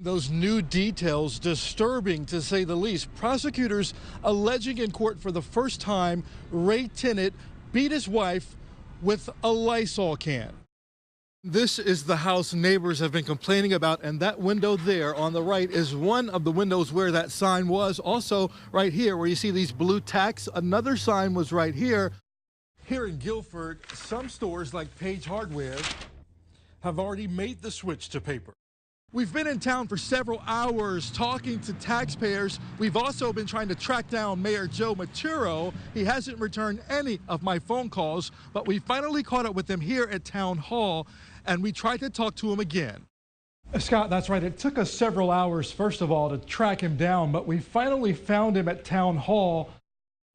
Those new details disturbing, to say the least. Prosecutors alleging in court for the first time Ray Tennant beat his wife with a Lysol can. This is the house neighbors have been complaining about, and that window there on the right is one of the windows where that sign was. Also right here where you see these blue tacks, another sign was right here. Here in Guilford, some stores like Page Hardware have already made the switch to paper. We've been in town for several hours talking to taxpayers. We've also been trying to track down Mayor Joe Maturo. He hasn't returned any of my phone calls, but we finally caught up with him here at Town Hall, and we tried to talk to him again. Scott, that's right. It took us several hours, first of all, to track him down, but we finally found him at Town Hall.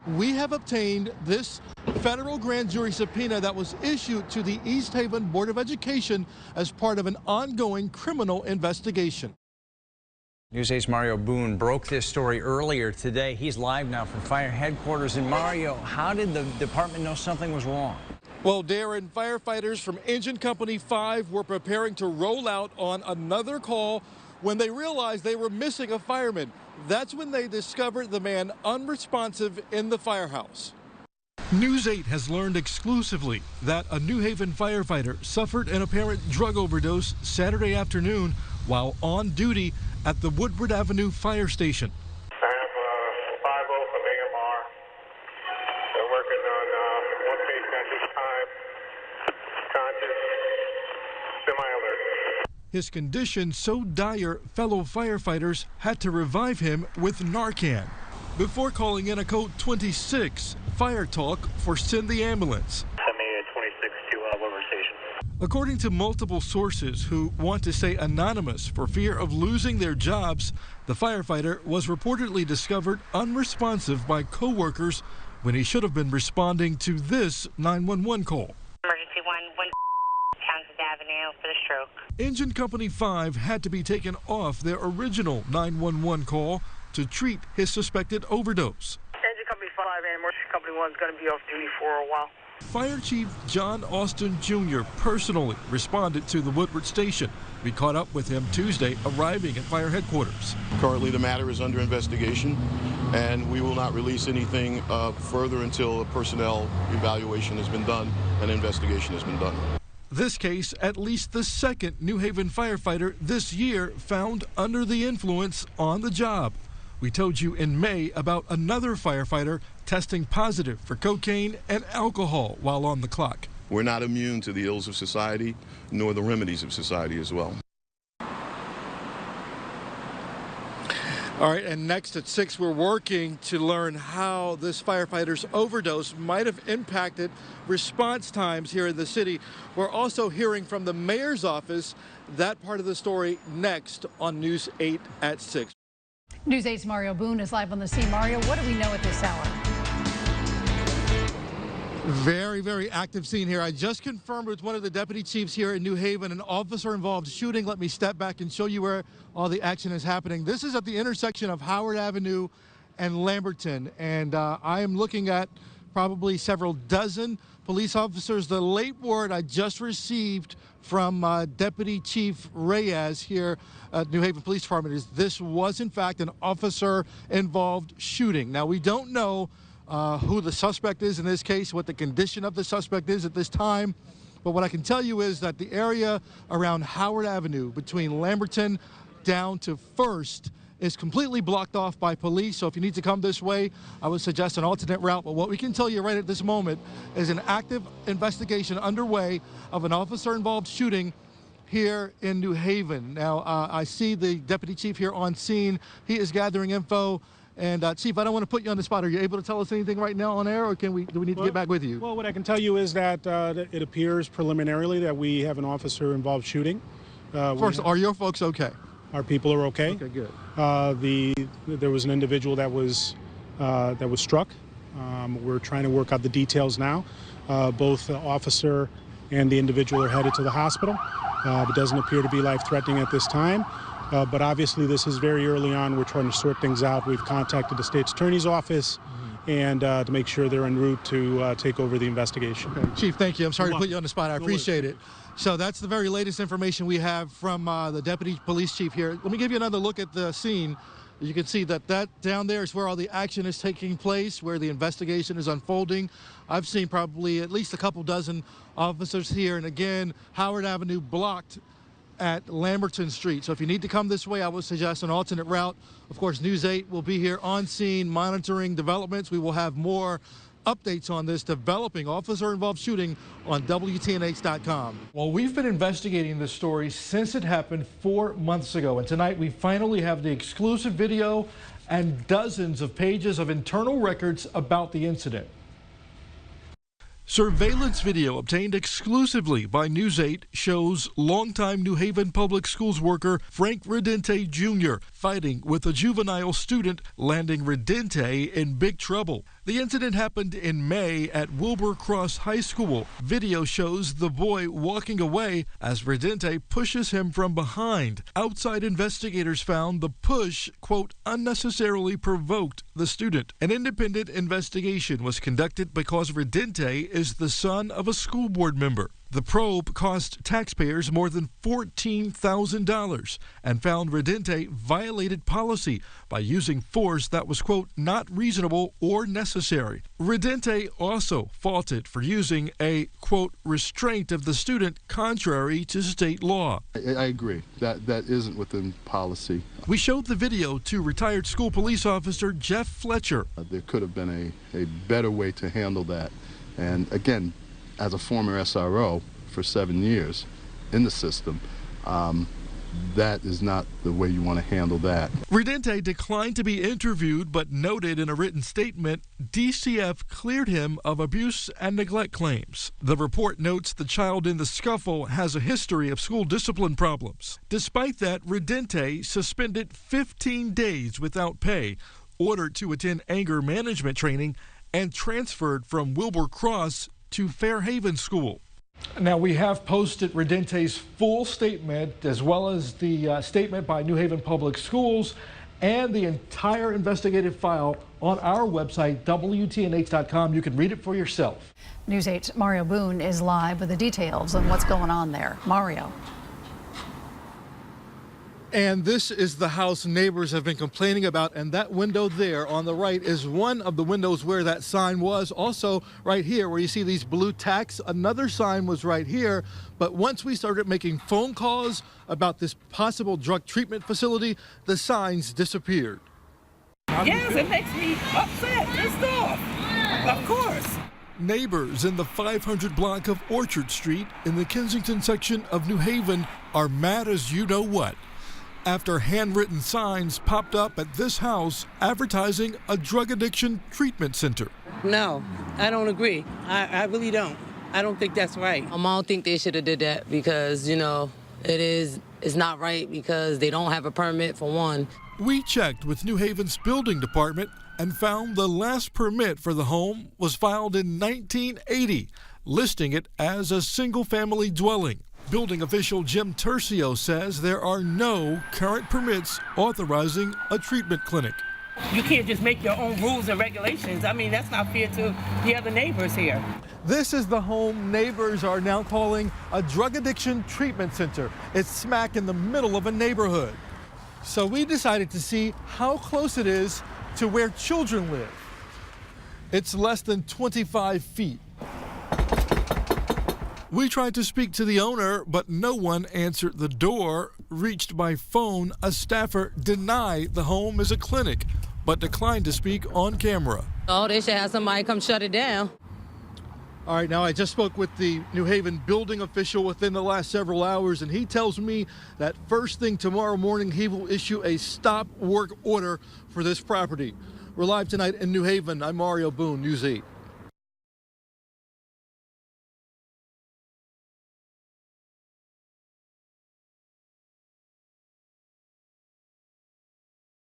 We have obtained this federal grand jury subpoena that was issued to the East Haven Board of Education as part of an ongoing criminal investigation. News 8's Mario Boone broke this story earlier today. He's live now from fire headquarters. And Mario, how did the department know something was wrong? Well, Darren, firefighters from Engine Company 5 were preparing to roll out on another call when they realized they were missing a fireman. That's when they discovered the man unresponsive in the firehouse. News 8 has learned exclusively that a New Haven firefighter suffered an apparent drug overdose Saturday afternoon while on duty at the Woodward Avenue Fire Station. I have 5-0 from AMR. They're working on one patient at this time, conscious, semi-alert. His condition so dire, fellow firefighters had to revive him with Narcan before calling in a code 26 fire talk for send the ambulance. Send me a 26 to Woodward Station. According to multiple sources who want to stay anonymous for fear of losing their jobs, the firefighter was reportedly discovered unresponsive by co-workers when he should have been responding to this 911 call. Emergency 1 Townsend Avenue for the stroke. Engine Company 5 had to be taken off their original 911 call to treat his suspected overdose. Engine Company 5 and Emergency Company 1 is going to be off duty for a while. Fire Chief John Austin Jr. personally responded to the Woodward Station. We caught up with him Tuesday, arriving at fire headquarters. Currently, the matter is under investigation, and we will not release anything further until a personnel evaluation has been done and investigation has been done. This case, at least the second New Haven firefighter this year found under the influence on the job. We told you in May about another firefighter testing positive for cocaine and alcohol while on the clock. We're not immune to the ills of society, nor the remedies of society as well. All right, and next at 6, we're working to learn how this firefighter's overdose might have impacted response times here in the city. We're also hearing from the mayor's office. That part of the story next on News 8 at 6. News 8's Mario Boone is live on the scene. Mario, what do we know at this hour? Very, very active scene here. I just confirmed with one of the deputy chiefs here in New Haven, an officer-involved shooting. Let me step back and show you where all the action is happening. This is at the intersection of Howard Avenue and Lamberton, and I am looking at probably several dozen police officers. The late word I just received from Deputy Chief Reyes here at New Haven Police Department is this was, in fact, an officer-involved shooting. Now, we don't know who the suspect is in this case, what the condition of the suspect is at this time. But what I can tell you is that the area around Howard Avenue between Lamberton down to First is completely blocked off by police. So if you need to come this way, I would suggest an alternate route. But what we can tell you right at this moment is an active investigation underway of an officer-involved shooting here in New Haven. Now, I see the deputy chief here on scene. He is gathering info. And Chief, I don't want to put you on the spot. Are you able to tell us anything right now on air, or do we need to get back with you? Well, what I can tell you is that it appears preliminarily that we have an officer-involved shooting. First, are your folks okay? Our people are okay. Okay, good. There was an individual that was struck. We're trying to work out the details now. Both the officer and the individual are headed to the hospital. It doesn't appear to be life-threatening at this time. But obviously, this is very early on. We're trying to sort things out. We've contacted the state's attorney's office, and to make sure they're en route to take over the investigation. Okay, Chief, thank you. I'm sorry to put you on the spot. I appreciate it. So that's the very latest information we have from the Deputy Police Chief here. Let me give you another look at the scene. You can see that down there is where all the action is taking place, where the investigation is unfolding. I've seen probably at least a couple dozen officers here, and again, Howard Avenue blocked at Lamberton Street. So if you need to come this way, I would suggest an alternate route. Of course, News 8 will be here on scene monitoring developments. We will have more updates on this developing officer-involved shooting on WTNH.com. Well, we've been investigating this story since it happened 4 months ago, and tonight we finally have the exclusive video and dozens of pages of internal records about the incident. Surveillance video obtained exclusively by News 8 shows longtime New Haven Public Schools worker Frank Redente Jr. fighting with a juvenile student, landing Redente in big trouble. The incident happened in May at Wilbur Cross High School. Video shows the boy walking away as Redente pushes him from behind. Outside investigators found the push, quote, unnecessarily provoked the student. An independent investigation was conducted because Redente is the son of a school board member. The probe cost taxpayers more than $14,000 and found Redente violated policy by using force that was, quote, not reasonable or necessary. Redente also faulted for using a, quote, restraint of the student contrary to state law. I agree. That isn't within policy. We showed the video to retired school police officer Jeff Fletcher. There could have been a better way to handle that. And again, as a former SRO for 7 years in the system, that is not the way you want to handle that. Redente declined to be interviewed, but noted in a written statement DCF cleared him of abuse and neglect claims. The report notes the child in the scuffle has a history of school discipline problems. Despite that, Redente suspended 15 days without pay, ordered to attend anger management training, and transferred from Wilbur Cross to Fairhaven School. Now, we have posted Redente's full statement as well as the statement by New Haven Public Schools and the entire investigative file on our website, WTNH.com. You can read it for yourself. News 8's Mario Boone is live with the details on what's going on there. Mario. And this is the house neighbors have been complaining about, and that window there on the right is one of the windows where that sign was. Also right here where you see these blue tacks, another sign was right here. But once we started making phone calls about this possible drug treatment facility, the signs disappeared. Yes, it makes me upset, pissed off, of course. Neighbors in the 500 block of Orchard Street in the Kensington section of New Haven are mad as you know what, after handwritten signs popped up at this house advertising a drug addiction treatment center. No, I don't agree. I really don't. I don't think that's right. I don't think they should have did that because, you know, it's not right because they don't have a permit for one. We checked with New Haven's building department and found the last permit for the home was filed in 1980, listing it as a single-family dwelling. Building official Jim Tercio says there are no current permits authorizing a treatment clinic. You can't just make your own rules and regulations. I mean, that's not fair to the other neighbors here. This is the home neighbors are now calling a drug addiction treatment center. It's smack in the middle of a neighborhood. So we decided to see how close it is to where children live. It's less than 25 feet. We tried to speak to the owner, but no one answered the door. Reached by phone, a staffer denied the home is a clinic, but declined to speak on camera. Oh, they should have somebody come shut it down. All right, now I just spoke with the New Haven building official within the last several hours, and he tells me that first thing tomorrow morning he will issue a stop work order for this property. We're live tonight in New Haven. I'm Mario Boone, News 8.